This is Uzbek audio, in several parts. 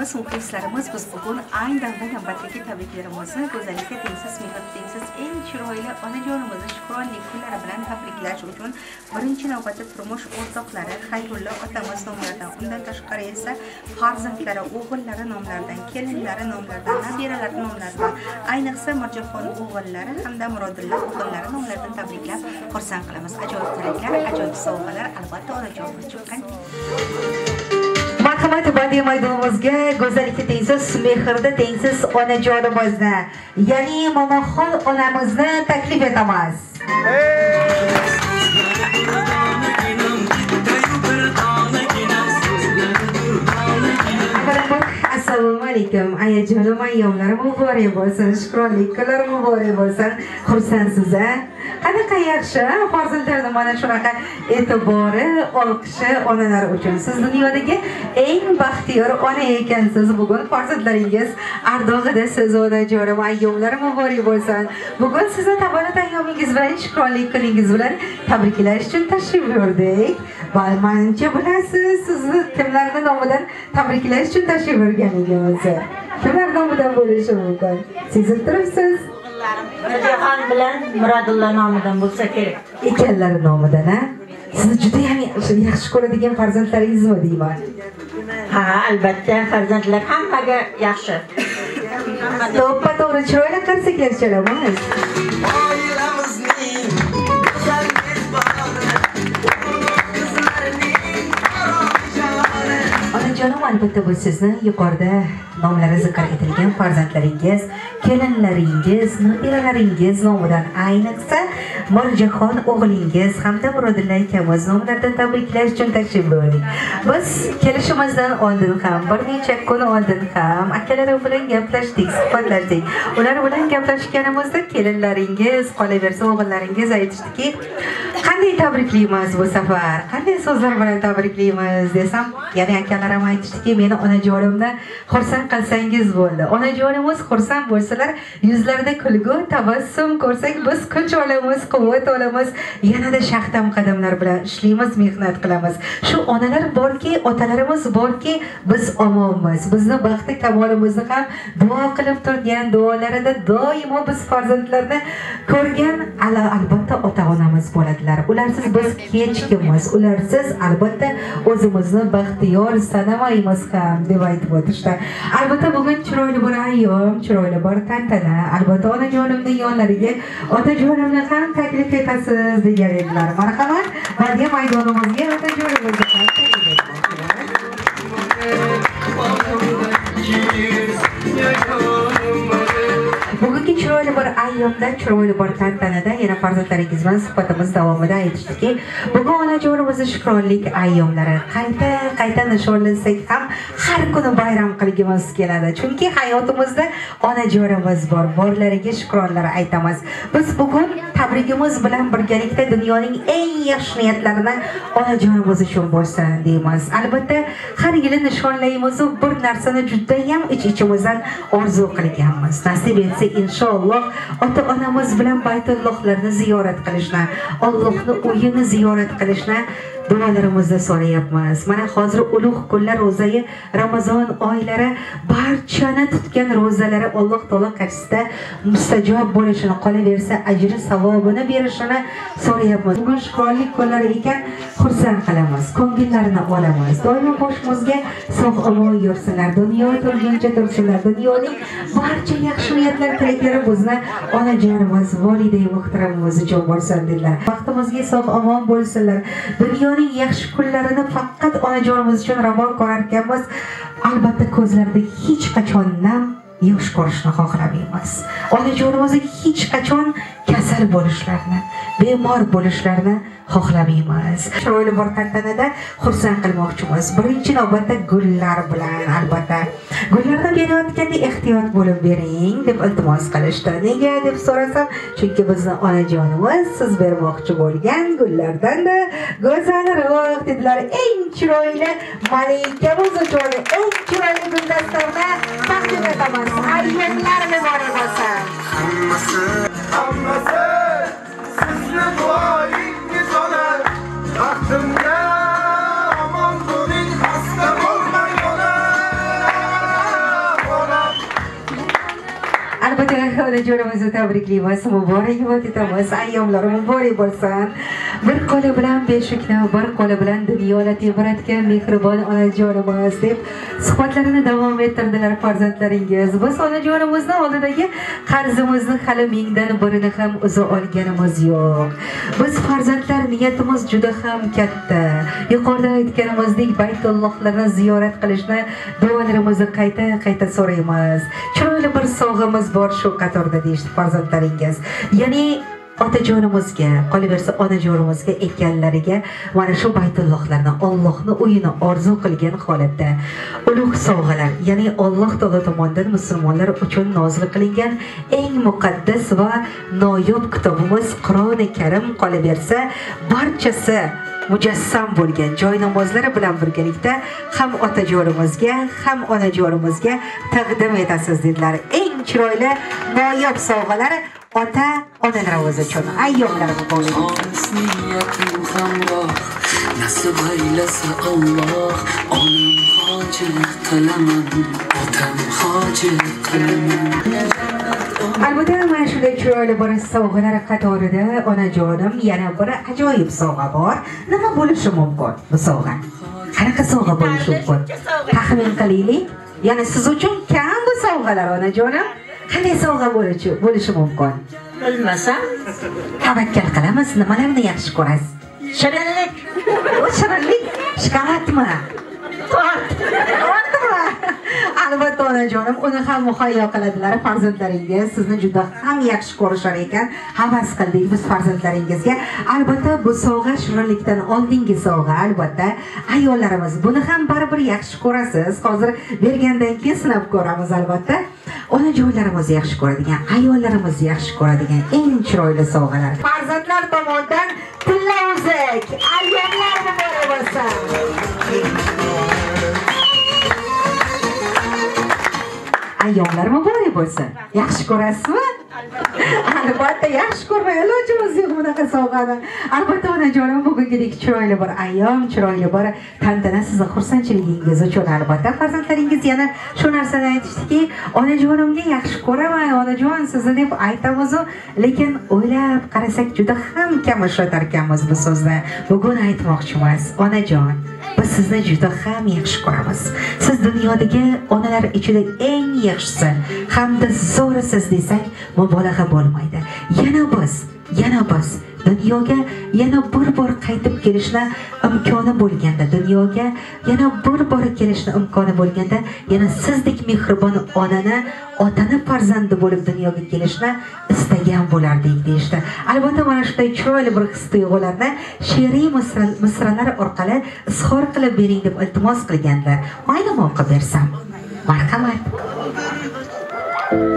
aziz muxlislarimiz, biz bugun ayni damda navbatdagi tabriklarimizni go'zallikka tengsiz, mehr tengsiz eng chiroyli onajonimizni shukronlik kunlari bilan tabriklash uchun birinchi navbatda turmush o'rtoqlari Xayrulla otamiz nomlaridan, undan tashqari esa farzandlari, o'g'illari nomlaridan, kelinlari nomlaridan, nabiralari nomlaridan, ayniqsa Mirjahon o'g'illari hamda Murodilla o'g'illari nomlaridan tabriklab xursand qilamiz. Ajoyib tilaklar, ajoyib sovg'alar albatta onajonimiz uchun. Marhamat, badiiy maydonimizga go'zallikka tengsiz, mehrda tengsiz onajonimizni, ya'ni Momoxon onamizni taklif etamiz. Assalomu alaykum. Ayajonim, ayyomlarim muborak bo'lsin, shukronlik kunlarim muborak bo'lsin. Xursandsiz a? Qanaqa yaxshi farzandlarning mana shunaqa e'tibori, olqishi onalar uchun. Siz dunyodagi eng baxtiyor ona ekansiz. Bugun farzandlaringiz ardog'ida siz onajonim, ayyomlarim muborak bo'lsin. Bugun sizni tavallud ayyomingiz bilan, shukronlik kuningiz bilan tabriklash uchun tashrif buyurdik. Manimcha bilasiz, sizni kimlarning nomidan tabriklash uchun tashrif buyurganingizni. Kimlar nomidan bo'lishi mumkin? Sezib turibsiz? Mirjahon bilan Murodilla nomidan bo'lsa kerak. Ekanlari nomidan, ha? Sizni juda ham yaxshi ko'radigan farzandlaringizmi deyman? Ha, albatta, farzandlar hammaga yaxshi. To'ppa-to'g'ri chiroyli qarsaklar chalamiz. Onajonim, albatta bu sizni yuqorida nomlari zikr etilgan farzandlaringiz, kelinlaringiz, nabiralaringiz nomidan, ayniqsa Mirjahon o'g'lingiz hamda Murodilla akamiz nomlaridan tabriklash uchun tashrif buyurdik. Biz kelishimizdan oldin ham, bir necha kun oldin ham akalari bilan gaplashdik, suhbatlashdik. Ular bilan gaplashganimizda kelinlaringiz, qolaversa o'g'illaringiz aytishdiki, qanday tabriklaymiz bu safar, qanday so'zlar bilan tabriklaymiz desam, ya'ni akalarim aytishdiki, meni onajonimni xursand qilsangiz bo'ldi. Onajonimiz xursand bo'lsalar, yuzlarida kulgu, tabassum ko'rsak, biz kuch olamiz, quvvat olamiz, yanada shaxdam qadamlar bilan ishlaymiz, mehnat qilamiz. Shu onalar borki, otalarimiz borki, biz omonmiz. Bizni baxti kamolimizni ham duo qilib turgan, duolarida doimo biz farzandlarni ko'rgan, albatta ota-onamiz bo'ladilar. Ularsiz biz hech kimmiz. Ularsiz albatta o'zimizni baxtiyor sanamaymiz ham deb aytib o'tishdi. Albatta bugun chiroyli bir ayyom, chiroyli bir tantana. Albatta onajonimning yonlariga otajonimni ham taklif etasiz degan edilar. Marhamat, badiiy maydonimizga otajonimizni taklif bugungi chiroyli bir ayyomda, chiroyli bir tantanada yana farzandlaringiz bilan suhbatimiz davomida aytishdiki, bugun onajonimizni shukronlik ayyomlari qayta nishonlansak ham har kuni bayram qilgimiz keladi. Chunki hayotimizda onajonimiz bor, borlariga shukronlar aytamiz. Biz bugun tabrigimiz bilan birgalikda dunyoning eng yaxshi niyatlarini onajonimiz uchun bo'lsin deymiz. Albatta har yili nishonlaymiz, bir narsani juda ham ich-ichimizdan orzu qilganmiz. Nasib etsa inshaalloh ota-onamiz bilan Baytullohlarni ziyorat qilishni, Allohning uyini ziyorat qilishni duolarimizda so'rayapmiz. Mana hozir ulug' kunlar, ro'zayi Ramazon oylari, barchani tutgan ro'zalari Alloh taolo qarshisida mustajob bo'lishini, qolaversa ajri savobini berishini so'rayapmiz. Bugun shukronlik kunlari ekan, xursand qilamiz, ko'ngillarini olamiz. Doimo boshimizga sog'-omon yursinlar, dunyo turguncha tursinlar. Dunyoning barcha yaxshi niyatlar, tilaklari bizni onajonimiz, volida muhtaramimiz uchun bo'lsin dedilar. Vaqtimizga sog'-omon bo'lsinlar. Dunyo yaxshi kunlarini faqat onajonimiz uchun ravo ko'rar ekanmiz. Albatta ko'zlarida hech qachon nam, yosh ko'rishni xohlamaymiz. Onajonimizga hech qachon kasal bo'lishlarini, bemor bo'lishlarini xohlamaymiz. Chiroyli bir tantanada xursand qilmoqchimiz. Birinchi navbatda gullar bilan, albatta gullarni berayotganda ehtiyot bo'lib bering deb iltimos qilishdi. Nega deb so'rasam, chunki bizni onajonimiz siz bermoqchi bo'lgan gullardan-da go'zalroq dedilar. Eng chiroyli malikamiz uchun eng chiroyli guldasturni taqdim etamiz. Ayyomlar muborak bo'lsin. Hammasi sizni duoingiz olar. Baxtimda omon bo'ling, xasta bo'lmang olar. onajonimizni tabriklaymiz, muborak etamiz, ayyomlari muborak bo'lsin. Bir qo'li bilan beshikni, bir qo'li bilan dunyoni tebratgan mehribon onajonimiz deb suhbatlarini davom ettirdilar farzandlaringiz. Biz onajonimizni oldidagi qarzimizni hali mingdan birini ham uza olganimiz yo'q. Biz farzandlar niyatimiz juda ham katta. Yuqorida aytganimizdek Baytullohlarni ziyorat qilishni duolarimizni qayta so'raymiz. Chiroyli bir sovg'amiz bor shu qatorda deyishdi farzandlaringiz. Ya'ni otajonimizga, qolaversa onajonimizga ekanlariga mana shu Baytullohlarni, Allohning uyini orzu qilgan holatda ulug' sovg'alar, ya'ni Alloh taolo tomonidan musulmonlar uchun nozil qilingan eng muqaddas va noyob kitobimiz Qur'oni Karim qolaversa barchasi mujassam bo'lgan joy namozlari bilan birgalikda ham otajonimizga ham onajonimizga taqdim etasiz dedilar. Eng chiroyli noyob sovg'alar ota-onalarimiz uchun ayyomlar muborak. Nasib aylasa Alloh, onam hoji qilaman, otam hoji qilaman. Albatta mana shunday chiroyli bir sovg'alar qatorida onajonim yana bir ajoyib sovg'a bor. Nima bo'lishi mumkin bu sovg'a? Qanaqa sovg'a bo'lishi mumkin? Taxmin qilaylik. Ya'ni siz uchun kam bu sovg'alar onajonim? Qanday sovg'a bo'lishi mumkin? Bilmasam, Tavakkal qilamiz, nimalarni yaxshi ko'rasiz? shirinlik. O shirinlik shokoladmi? Tortmi? Albatta onajonim, uni ham muhayyo qiladilar farzandlaringiz. Sizni juda ham yaxshi ko'rishar ekan. Havas qildik biz farzandlaringizga. Albatta bu sovg'a shirinlikdan oldingi sovg'a. Albatta ayollarimiz buni ham baribir yaxshi ko'rasiz. Hozir bergandan keyin sinab ko'ramiz albatta. Onajonlarimiz yaxshi ko'radigan, ayollarimiz yaxshi ko'radigan eng chiroyli sovg'alar. Farzandlar tomonidan tilla uzuk, ayollar muborak bo'lsin. Ayyomlar muborak bo'lsin. Yaxshi ko'rasizmi? Albatta yaxshi ko'rmay ilojimiz yo'q bunaqa sovg'ani. Albatta onajonim bugungidek chiroyli bir ayyom, chiroyli bir tantana sizni xursandchiligingiz uchun albatta farzandlaringiz yana shu narsani aytishdiki, onajonimga yaxshi ko'raman, onajon sizni deb aytamiz, lekin o'ylab qarasak juda ham kam ishlatar ekanmiz bu so'zni. Bugun aytmoqchimiz, onajon, biz sizni juda ham yaxshi ko'ramiz. Siz dunyodagi onalar ichida eng yaxshisi hamda zo'risiz desak mubolag'a bo'lmaydi. Yana biz dunyoga yana bir bor qaytib kelishni imkoni bo'lganda, dunyoga yana bir bor kelishni imkoni bo'lganda, yana sizdek mehribon otani farzandi bo'lib dunyoga kelishni istagan bo'lardik deyishdi. Albatta mana shunday chiroyli bir his-tuyg'ularni she'riy misralar orqali izhor qilib bering deb iltimos qilganlar. Maylimi o'qib bersam? Marhamat.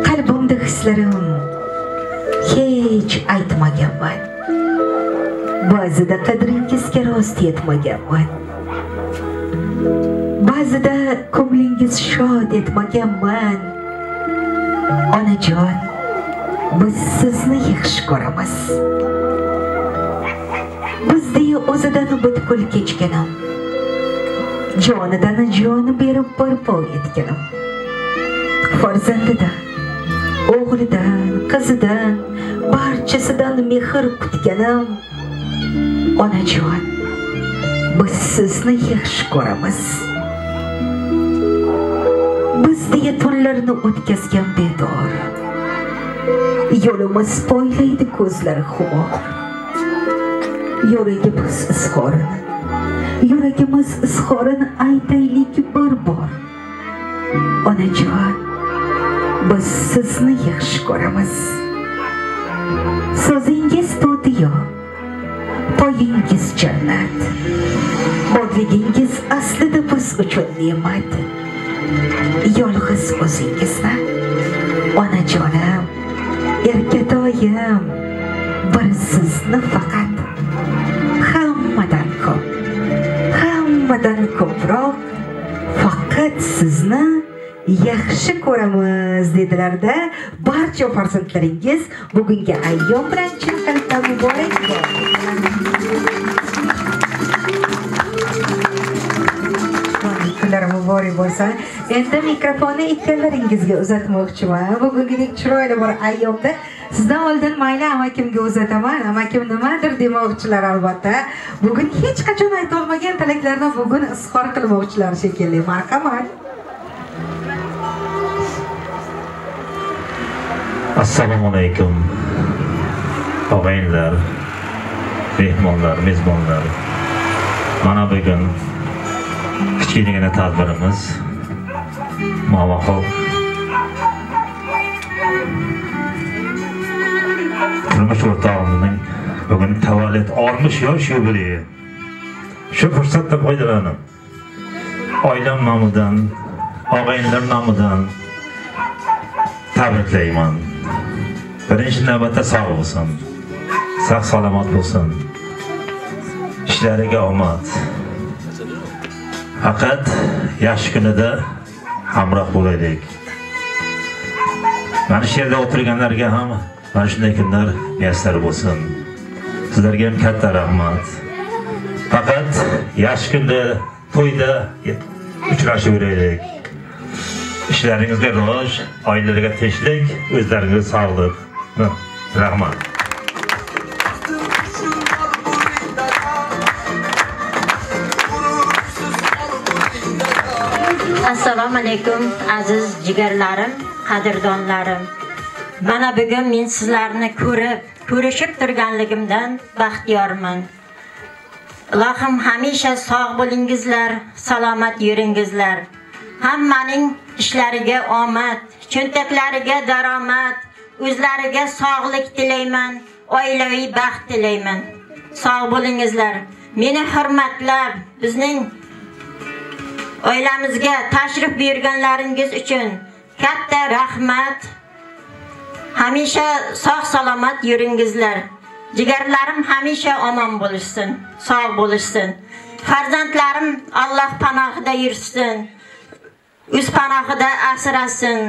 Qalbimda hislarim hech aytmaganman. Ba'zida qadringizga rost yetmaganman. Ba'zida ko'nglingiz shod etmaganman. Onajon, biz sizni yaxshi ko'ramiz. Bizda o'zidan butkul kechganim, jonidan joni berib barpo etganim. Farzandidan, o'g'lidan, qizidan, barchasidan mehr kutganim. Onajon, biz sizni yaxshi ko'ramiz. Bizda tunlarni o'tkazgan bedor, yo'limiz poylaydi ko'zlari xumor. Yuragimiz izhorini aytaylik bir bor. Onajon, biz sizni yaxshi ko'ramiz. So'zingiz to'tiyo, poyingiz jannat. Borligingiz aslida biz uchun ne'mat. Yolg'iz o'zingizni, onajonim, erkatoyim, bir sizni faqat hammadan ko'proq faqat sizni yaxshi ko'ramiz dedilarda barcha farzandlaringiz bugungi ayyom bilan chin qalbdan muborak bo'lsin. Kunlar muborak muborak bo'lsin. Endi mikrofonni ikkalaringizga uzatmoqchiman. Bugungidek chiroyli bir ayyomda sizdan oldin mayli amakimga uzataman. Amakim nimadir demoqchilar albatta. Bugun hech qachon ayta olmagan tilaklarni bugun izhor qilmoqchilar shekilli. Marhamat. Assalomu alaykum. Og'aynilar, mehmonlar, mezbonlar. Mana bugun kichkinagina tadbirimiz ma'lum turmush o'rtog'imning bugun tavallud 60 yosh yubileyi. Shu fursatdan foydalanib oilam nomidan, og'aynilar nomidan tabriklayman. Birinchi navbatda sog' bo'lsin, sog' salomat bo'lsin, ishlariga omad. Faqat yaxshi kunida hamroh bo'laylik. Mana shu yerda o'tirganlarga ham mana shunday kunlar muyassar bo'lsin. Sizlarga ham katta rahmat. Faqat yaxshi kunda, to'yda uchrashaveraylik. İşlərinizdə rivoj, ailələrə tinchlik, o'zlaringizga sog'lik. Rahmat. Assalomu alaykum aziz jigarlarim, qadrdonlarim. Mana bugun men sizlarni ko'rishib turganligimdan baxtiyorman. Ilohim hamisha sog' bo'lingizlar, salomat yuringizlar. Hammaning ishlariga omad, cho'ntaklariga daromad, o'zlariga sog'lik tilayman, oilaviy baxt tilayman. Sog' bo'lingizlar. Meni hurmatlab, bizning oilamizga tashrif buyurganlaringiz uchun katta rahmat. Hamisha sog' salomat yuringizlar. Jigarlarim hamisha omon bo'lishsin, sog' bo'lishsin. Farzandlarim Alloh panohida yursin. O'z panohida asrasin.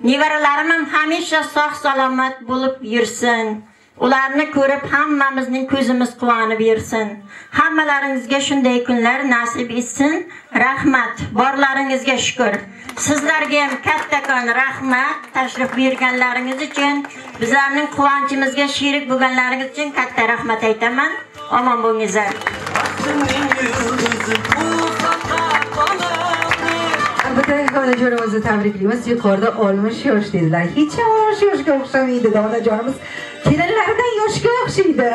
Nevaralarim ham hamisha sog' salomat bo'lib yursin. Ularni ko'rib hammamizning ko'zimiz quvonib yursin. Hammalaringizga shunday kunlar nasib etsin. Rahmat, borlaringizga shukr. Sizlarga ham kattakon rahmat, tashrif buyurganlaringiz uchun, bizlarning quvonchimizga sherik bo'lganlaringiz uchun katta rahmat aytaman. Omon bo'lingizlar. Albatta onajonimizni tabriklaymiz. Yuqorida 60 yosh dedilar. Hech ham 60 yoshga o'xshamaydi onajonimiz. Kelinlaridan yoshga o'xshaydi.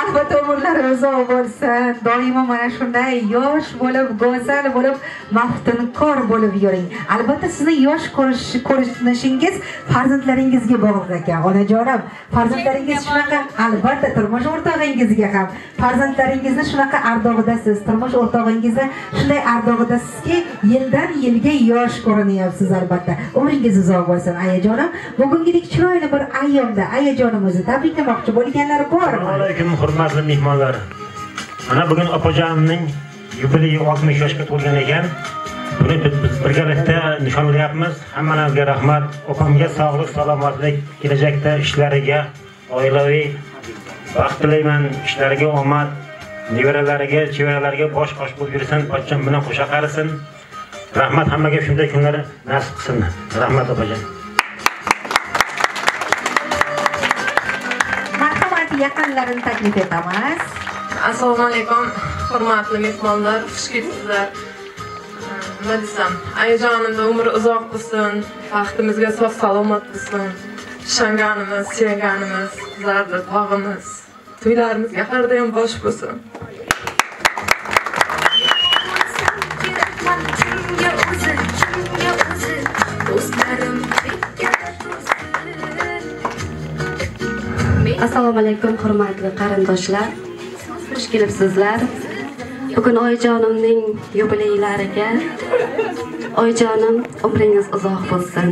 Albatta umrlari uzoq bo'lsin. Doimo mana shunday yosh bo'lib, go'zal bo'lib, maftunkor bo'lib yuring. Albatta sizni yosh ko'rinishingiz farzandlaringizga bog'liq ekan. Onajonim, farzandlaringiz shunaqa, albatta turmush o'rtog'ingizga ham farzandlaringizni shunaqa ardog'idasiz. Turmush o'rtog'ingizni shunday ardog'idasizki, yildan yilga yosh ko'rinyapsiz albatta. Umringiz uzoq bo'lsin ayajonim. Bugungidek chiroyli bir ayyomda ayajonimizni tabriklamoqchi bo'lganlar bormi? Alaykum hurmatli mehmonlar. Mana bugun opajonimning yubileyi 60 yoshga to'lgan ekan. Buni biz birgalikda nishonlayapmiz. Hammalaringizga rahmat. Opamga sog'lik, salomatlik, kelajakda ishlariga, oilaviy baxt tilayman, ishlariga omad, nevaralariga, chevaralariga bosh-qosh bo'lib yursin, pochcham bilan qo'sha qarisin. Rahmat, hammaga shunday kunlar nasib qilsin. Rahmat opajon. Yaqinlarini taklif etamiz. Assalomu alaykum, hurmatli mehmonlar, xush kelibsizlar. Nima desam, ayajonimda umri uzoq bo'lsin, baxtimizga sog' salomat bo'lsin. Ishonganimiz, sevganimiz, zarda tog'imiz, to'ylarimizga har doim bosh bo'lsin. Assalomu alaykum hurmatli qarindoshlar. Xush kelibsizlar. Bugun oyijonimning yubileylariga oyijonim umringiz uzoq bo'lsin.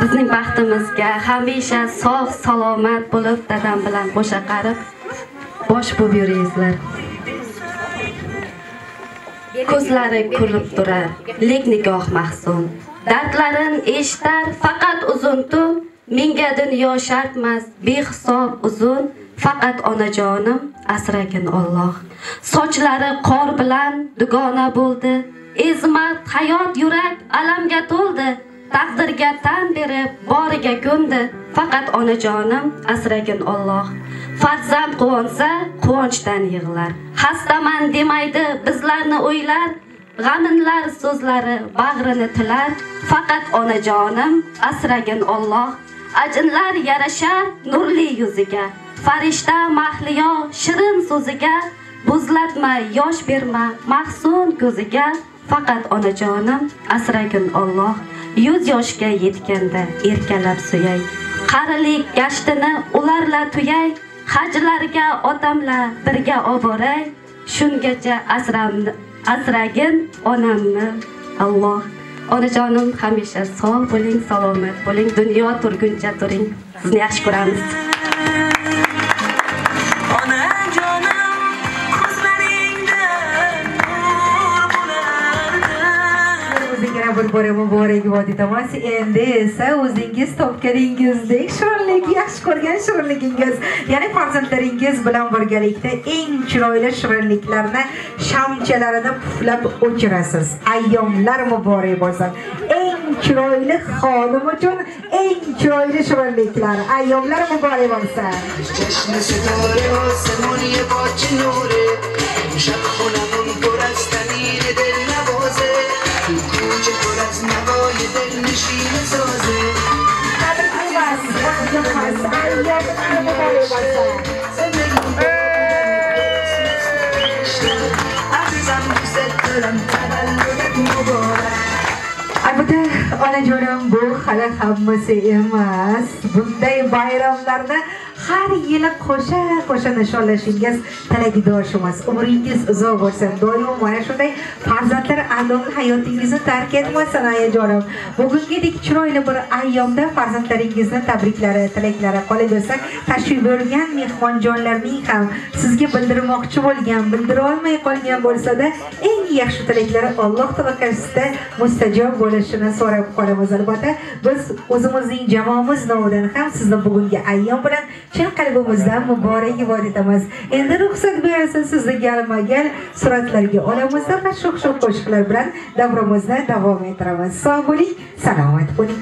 Bizning baxtimizga hamisha sog' salomat bo'lib, dadam bilan qo'sha qarib bosh bo'lib yuringizlar. Ko'zlari kulib turar, lek nigoh mahzun. Dardlarin eshitar faqat uzun tun. Menga dunyo shartmas, behisob uzun, faqat onajonim asragin Alloh. Sochlari qor bilan dugona bo'ldi, ezmat hayot yurak alamga to'ldi. Taqdirga tan berib, boriga ko'ndi. Faqat onajonim asragin Alloh. Farzand quvonsa, quvonchdan yig'lar. Xastaman demaydi, bizlarni o'ylar. G'aminlar so'zlari bag'rini tilar. Faqat onajonim asragin Alloh. Ajinlar yarashar nurli yuziga. Farishta mahliyo shirin so'ziga. Buzlatma, yosh berma mahzun ko'ziga. Faqat onajonim asragin Alloh. 100 yoshga yetganda erkalab suyay. Qarilik gashtini ularla tuyay. Hajlarga otamla birga oboray. Shungacha asragin onamni Alloh. Onajonim hamisha sog' bo'ling, salomat bo'ling, dunyo turguncha turing. Sizni yaxshi ko'ramiz. Bir bora muborak voditamas. Endi esa o'zingiz topganingizdek shirinlik, yaxshi ko'rgan shirinligingiz, ya'ni farzandlaringiz bilan birgalikda eng chiroyli shirinliklarni shamchalarini puflab o'chirasiz. Ayyomlar muborak bo'lsin. Eng chiroyli xonim uchun eng chiroyli shirinliklar. Ayyomlar muborak bo'lsin. جشن ستاره آسمون یه باج نوره شب خونمون پر از تنین دل نوازه کوچه پر از نوای دل نشین سازه عزیزم دوست دارم تولدت مبارک. Albatta onajonim bu hali hammasi emas. Bunday bayramlarda har yili qo'sha nishonlashingiz tilakdoshimiz. Umringiz uzoq bo'lsin. Doim mana shunday farzandlar a'lohi hayotingizni tark etmasin onajonim. Bugungidek chiroyli bir ayyomda farzandlaringizni tabriklari, tilaklari qolaversak, tashrif buyurgan mehmonjonlarning ham sizga bildirmoqchi bo'lgan, bildira olmay qolgan bo'lsa-da, eng yaxshi tilaklari Alloh taolosida mustajob bo'lishini so'rab qolamiz. Albatta, biz o'zimizning jamoamiz nomidan ham sizni bugungi ayyom bilan chin qalbimizdan muborak etamiz. Endi ruxsat berasiz, sizni galma-gal suratlarga olamizda va sho'x qo'shiqlar bilan davrimizni davom ettiramiz. Sog' bo'ling, salomat bo'ling.